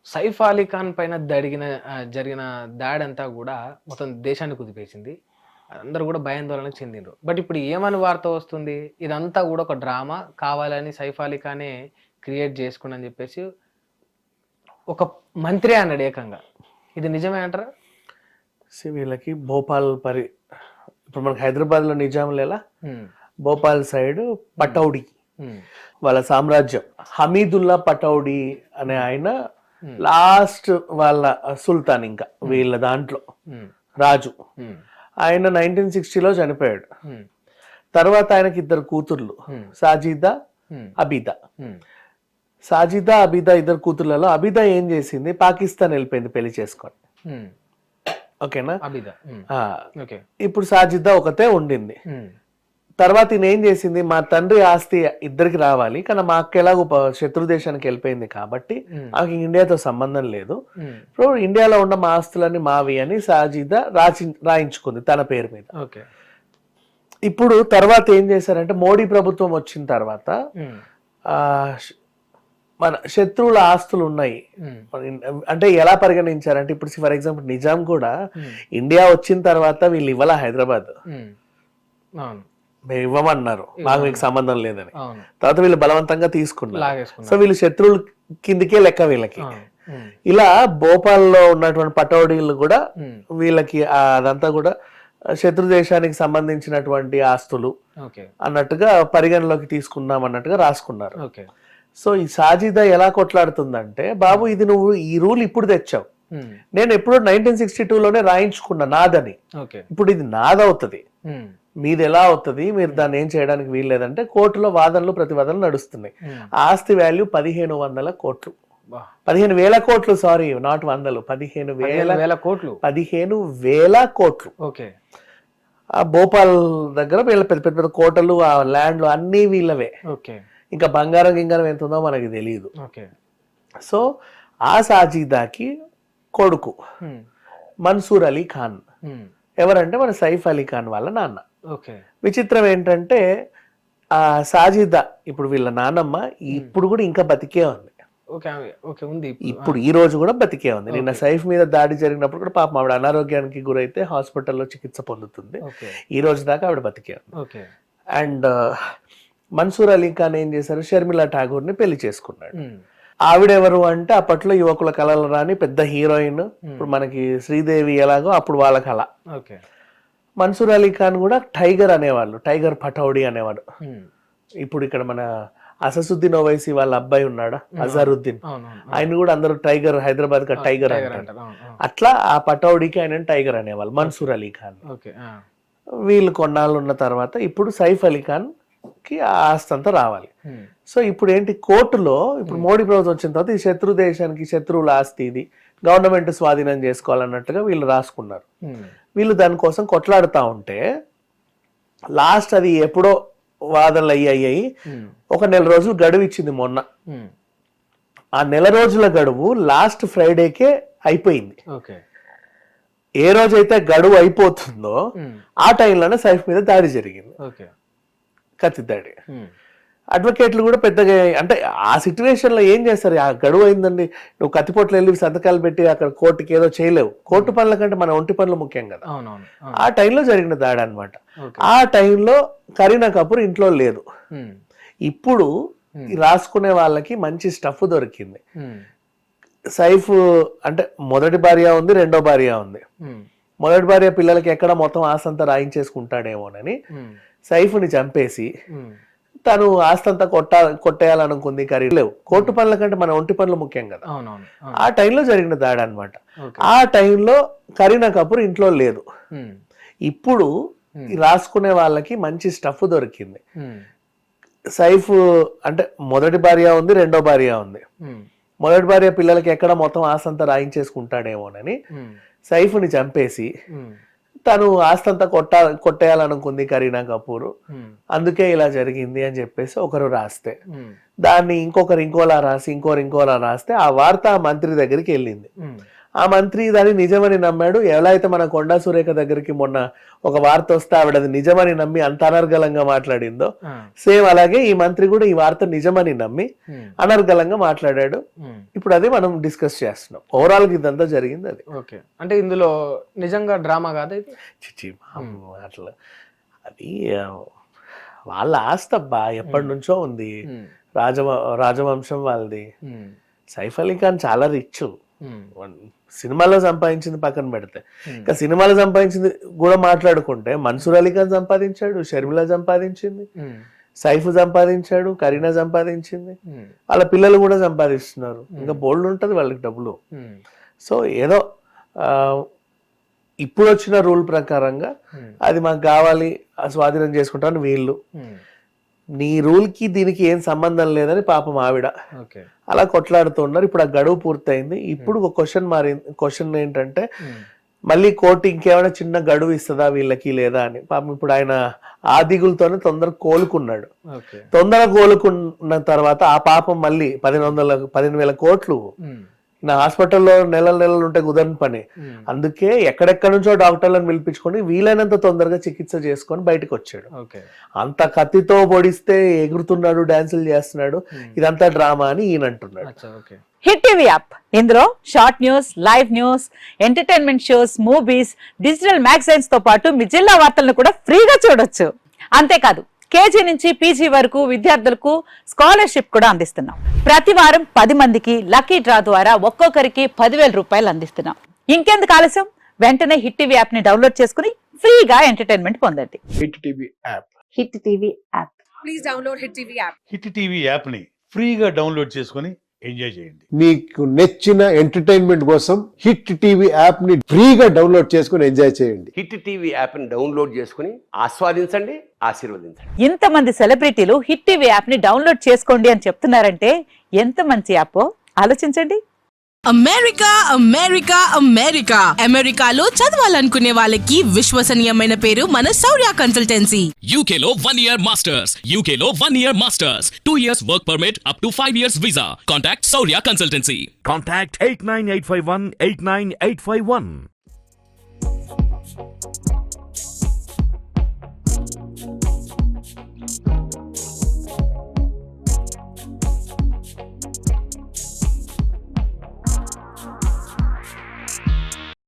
సైఫ్ అలీ ఖాన్ పైన జరిగిన దాడంతా కూడా మొత్తం దేశాన్ని కుదిపేసింది. అందరూ కూడా భయాందోళనకు చెందిండ్రు. బట్ ఇప్పుడు ఏమని వార్త వస్తుంది? ఇదంతా కూడా ఒక డ్రామా, కావాలని సైఫ్ అలీ ఖానే క్రియేట్ చేసుకుండని చెప్పేసి ఒక మంత్రి అన్నాడు ఏకంగా. ఇది నిజమే అంటారా? వీళ్ళకి ఇప్పుడు మనకి హైదరాబాద్లో నిజాంలేలా, భోపాల్ సైడ్ పటౌడి వాళ్ళ సామ్రాజ్యం. హమీదుల్లా పటౌడి అనే ఆయన లాస్ట్ వాళ్ళ సుల్తాన్, ఇంకా వీళ్ళ దాంట్లో రాజు. ఆయన 1960లో చనిపోయాడు. తర్వాత ఆయనకి ఇద్దరు కూతుర్లు, సాజిదా, అబిదా. సాజిదా, అబిదా ఇద్దరు కూతుర్లలో అబిదా ఏం చేసింది, పాకిస్తాన్ వెళ్ళిపోయింది పెళ్లి చేసుకొని. ఓకేనా? ఇప్పుడు సాజిదా ఒకతే ఉండింది. తర్వాత ఈయన ఏం చేసింది, మా తండ్రి ఆస్తి ఇద్దరికి రావాలి, కానీ మా అక్క ఎలాగో శత్రు దేశానికి వెళ్ళిపోయింది కాబట్టి ఆమెకి ఇండియాతో సంబంధం లేదు, ఇప్పుడు ఇండియాలో ఉన్న మా ఆస్తులన్నీ మావి అని సాజిదా రాయించుకుంది తన పేరు మీద. ఇప్పుడు తర్వాత ఏం చేశారంటే, మోడీ ప్రభుత్వం వచ్చిన తర్వాత మన శత్రువుల ఆస్తులు ఉన్నాయి అంటే ఎలా పరిగణించారంటే, ఇప్పుడు ఫర్ ఎగ్జాంపుల్ నిజాం కూడా ఇండియా వచ్చిన తర్వాత వీళ్ళు ఇవ్వాల హైదరాబాద్, మేము ఇవ్వమన్నారు, మాకు మీకు సంబంధం లేదని. తర్వాత వీళ్ళు బలవంతంగా తీసుకున్నారు. సో వీళ్ళు శత్రువుల కిందికే లెక్క వీళ్ళకి. ఇలా భోపాల్లో ఉన్నటువంటి పటౌడీలు కూడా వీళ్ళకి అదంతా కూడా శత్రు దేశానికి సంబంధించినటువంటి ఆస్తులు అన్నట్టుగా పరిగణలోకి తీసుకున్నాం అన్నట్టుగా రాసుకున్నారు. సో ఈ సాజిదా ఎలా కొట్లాడుతుందంటే, బాబు ఇది నువ్వు ఈ రూల్ ఇప్పుడు తెచ్చావు, నేను ఎప్పుడో 1962లోనే రాయించుకున్నా నాదని, ఇప్పుడు ఇది నాదవుతుంది, మీది ఎలా అవుతుంది, మీరు దాన్ని ఏం చేయడానికి వీల్లేదంటే కోర్టులో వాదనలు ప్రతివాదనలు నడుస్తున్నాయి. ఆస్తి వాల్యూ 1500 కోట్లు, 15,000 కోట్లు, సారీ నాట్ వందలు, 15,000 కోట్లు, 15,000 కోట్లు. ఆ భోపాల్ దగ్గర వీళ్ళ పెద్ద పెద్ద కోటలు, ఆ ల్యాండ్లు అన్ని వీళ్ళవే. ఇంకా బంగారం గింగారం ఎంత ఉందో మనకి తెలియదు. సో ఆ సాజిదాకి కొడుకు మన్సూర్ అలీ ఖాన్, ఎవరంటే మన సైఫ్ అలీ ఖాన్ వాళ్ళ నాన్న. విచిత్రం ఏంటంటే, ఆ సాజిదా ఇప్పుడు వీళ్ళ నాన్నమ్మ ఇప్పుడు కూడా ఇంకా బతికే ఉంది. ఇప్పుడు ఈ రోజు కూడా బతికే ఉంది. నిన్న సైఫ్ మీద దాడి జరిగినప్పుడు కూడా పాపం ఆవిడ అనారోగ్యానికి గురైతే హాస్పిటల్లో చికిత్స పొందుతుంది. ఈ రోజు దాకా ఆవిడ బతికే ఉంది. అండ్ మన్సూర్ అలీ ఖాన్ ఏం చేశారు, షర్మిలా ఠాగూర్ ని పెళ్లి చేసుకున్నాడు. ఆవిడెవరు అంటే, అప్పట్లో యువకుల కళలు రాని పెద్ద హీరోయిన్. ఇప్పుడు మనకి శ్రీదేవి ఎలాగో అప్పుడు వాళ్ళ కళ. మన్సూర్ అలీ ఖాన్ కూడా టైగర్ అనేవాళ్ళు, టైగర్ పటౌడి అనేవాడు. ఇప్పుడు ఇక్కడ మన అసదుద్దీన్ ఓవైసీ వాళ్ళ అబ్బాయి ఉన్నాడా, అజారుద్దీన్, ఆయన కూడా అందరూ టైగర్, హైదరాబాద్ కా టైగర్ అంటారు. అట్లా ఆ పటౌడికి ఆయన టైగర్ అనేవాళ్ళు, మన్సూర్ అలీ ఖాన్. వీళ్ళు కొన్నాళ్ళు ఉన్న తర్వాత ఇప్పుడు సైఫ్ అలీ ఖాన్ కి ఆస్తి అంతా రావాలి. సో ఇప్పుడు ఏంటి, కోర్టులో ఇప్పుడు మోడీ ప్రభుత్వం వచ్చిన తర్వాత ఈ శత్రు దేశానికి శత్రువుల ఆస్తి, ఇది గవర్నమెంట్ స్వాధీనం చేసుకోవాలన్నట్టుగా వీళ్ళు రాసుకున్నారు. వీళ్ళు దానికోసం కొట్లాడుతూ ఉంటే లాస్ట్ అది ఎప్పుడో వాదనలు అయ్యాయి. ఒక నెల రోజులు గడువు ఇచ్చింది మొన్న. ఆ నెల రోజుల గడువు లాస్ట్ ఫ్రైడేకే అయిపోయింది. ఏ రోజైతే గడువు అయిపోతుందో ఆ టైంలోనే సైఫ్ మీద దాడి జరిగింది, కత్తి దాడి. అడ్వకేట్లు కూడా పెద్దగా అంటే ఆ సిచ్యువేషన్ లో ఏం చేస్తారు, ఆ గడువు అయిందండి, నువ్వు కత్తిపోట్లు వెళ్ళి సంతకాలు పెట్టి అక్కడ కోర్టుకి ఏదో చేయలేవు. కోర్టు పనుల కంటే మన ఒంటి పనులు ముఖ్యం కదా. ఆ టైంలో జరిగిన దాడి అనమాట. ఆ టైంలో కరీనా కపూర్ ఇంట్లో లేదు. ఇప్పుడు రాసుకునే వాళ్ళకి మంచి స్టఫ్ దొరికింది. సైఫ్ అంటే మొదటి భార్య ఉంది, రెండో భార్య ఉంది. మొదటి భార్య పిల్లలకి ఎక్కడ మొత్తం ఆస్తంతా రాయించేసుకుంటాడేమోనని సైఫ్ని చంపేసి తను ఆస్తంతా కొట్టేయాలనుకుంది. లేవు, కోర్టు పనుల కంటే మన ఒంటి పనులు ముఖ్యం కదా. ఆ టైంలో జరిగిన దాడి అనమాట. ఆ టైంలో కరీనా కపూర్ ఇంట్లో లేదు. ఇప్పుడు రాసుకునే వాళ్ళకి మంచి స్టఫ్ దొరికింది. సైఫ్ అంటే మొదటి భార్య ఉంది, రెండో భార్య ఉంది. మొదటి భార్య పిల్లలకి ఎక్కడ మొత్తం ఆస్తంతా రాయించేసుకుంటాడేమోనని సైఫ్ని చంపేసి తను ఆస్తంతా కొట్టేయాలనుకుంది కరీనా కపూర్, అందుకే ఇలా జరిగింది అని చెప్పేసి ఒకరు రాస్తే, దాన్ని ఇంకొకరు ఇంకోలా రాసి ఇంకోలా రాస్తే ఆ వార్త మంత్రి దగ్గరికి వెళ్ళింది. ఆ మంత్రి దాన్ని నిజమని నమ్మాడు. ఎలా అయితే మన కొండా సురేఖ దగ్గరికి మొన్న ఒక వార్త వస్తే ఆవిడ అది నిజమని నమ్మి అంత అనర్గళంగా మాట్లాడిందో, సేమ్ అలాగే ఈ మంత్రి కూడా ఈ వార్త నిజమని నమ్మి అనర్గళంగా మాట్లాడాడు. ఇప్పుడు అదే మనం డిస్కస్ చేస్తున్నాం. ఓవరాల్ గా ఇదంతా జరిగింది అది. ఓకే, అంటే ఇందులో నిజంగా డ్రామా కాదు ఇది? చిచి అట్లా అది వాళ్ళ ఆస్తబ్బా, ఎప్పటి నుంచో ఉంది. రాజవంశం వాళ్ళది. సైఫ్ అలీ ఖాన్ చాలా రిచ్. సినిమాలో సంపాదించింది పక్కన పెడితే, ఇంకా సినిమాలో సంపాదించింది కూడా మాట్లాడుకుంటే మన్సూర్ అలీ ఖాన్ సంపాదించాడు, షర్మిల సంపాదించింది, సైఫ్ సంపాదించాడు, కరీనా సంపాదించింది, వాళ్ళ పిల్లలు కూడా సంపాదిస్తున్నారు. ఇంకా బోల్డ్ ఉంటది వాళ్ళకి డబ్బులు. సో ఏదో ఇప్పుడు వచ్చిన రూల్ ప్రకారంగా అది మాకు కావాలి, స్వాధీనం చేసుకుంటామని వీళ్ళు. నీ రూల్ కి దీనికి ఏం సంబంధం లేదని పాపం ఆవిడ అలా కొట్లాడుతున్నారు. ఇప్పుడు ఆ గడువు పూర్తయింది. ఇప్పుడు ఒక క్వశ్చన్ ఏంటంటే, మళ్ళీ కోర్టు ఇంకేమైనా చిన్న గడువు ఇస్తుందా వీళ్ళకి లేదా అని. పాపం ఇప్పుడు ఆయన ఆ దిగులతోనే తొందరగా కోలుకున్నాడు. తొందరగా కోలుకున్న తర్వాత ఆ పాపం మళ్ళీ 15,000 కోట్లు నా హాస్పిటల్లో నెలలు ఉంటే కుదరని పని. అందుకే ఎక్కడెక్కడి నుంచో డాక్టర్లను పిలిపించుకొని వీలైనంత తొందరగా చికిత్స చేసుకొని బయటకు వచ్చాడు. అంత కత్తితో పొడిస్తే ఎగురుతున్నాడు, డాన్సులు చేస్తున్నాడు, ఇదంతా డ్రామా అని ఈయన అంటున్నాడు. హిట్ టీవీ యాప్, ఇందులో short news, live news, entertainment shows, movies, digital magazines తో పాటు మీ జిల్లా వార్తలను కూడా ఫ్రీగా చూడొచ్చు. అంతేకాదు కేజీ నుంచి పీజీ వరకు విద్యార్థులకు స్కాలర్షిప్ కూడా అందిస్తున్నాం. ప్రతి వారం 10 మందికి లక్కీ డ్రా ద్వారా ఒక్కొక్కరికి 10,000 రూపాయలు అందిస్తున్నాం. ఇంకెందుకు ఆలస్యం, వెంటనే హిట్ టీవీ యాప్ ని డౌన్లోడ్ చేసుకుని ఫ్రీగా ఎంటర్టైన్మెంట్ పొందండి. Hit TV app. Hit TV app. Please download hit TV app. Hit TV app ని ఫ్రీగా డౌన్లోడ్ చేసుకుని ఎంజాయ్ చేయండి. మీకు నచ్చిన ఎంటర్టైన్మెంట్ కోసం హిట్ టీవీ యాప్ ని ఫ్రీగా డౌన్లోడ్ చేసుకుని ఎంజాయ్ చేయండి. హిట్ టీవీ యాప్ ని డౌన్లోడ్ చేసుకుని ఆస్వాదించండి, ఆశీర్వదించండి. ఇంతమంది సెలబ్రిటీలు హిట్ టీవీ యాప్ ని డౌన్లోడ్ చేసుకోండి అని చెప్తున్నారంటే ఎంత మంచి యాప్ ఆలోచించండి. అమెరికా అమెరికా అమెరికా అమెరికాలో చదవాలనుకునే వాళ్ళకి విశ్వసనీయమైన పేరు మన శౌర్య కన్సల్టెన్సీ. UK లో 1 year masters, UK లో 1 year masters, 2 years work permit up to 5 years visa. Contact Saurya Consultancy. Contact 89851 89851.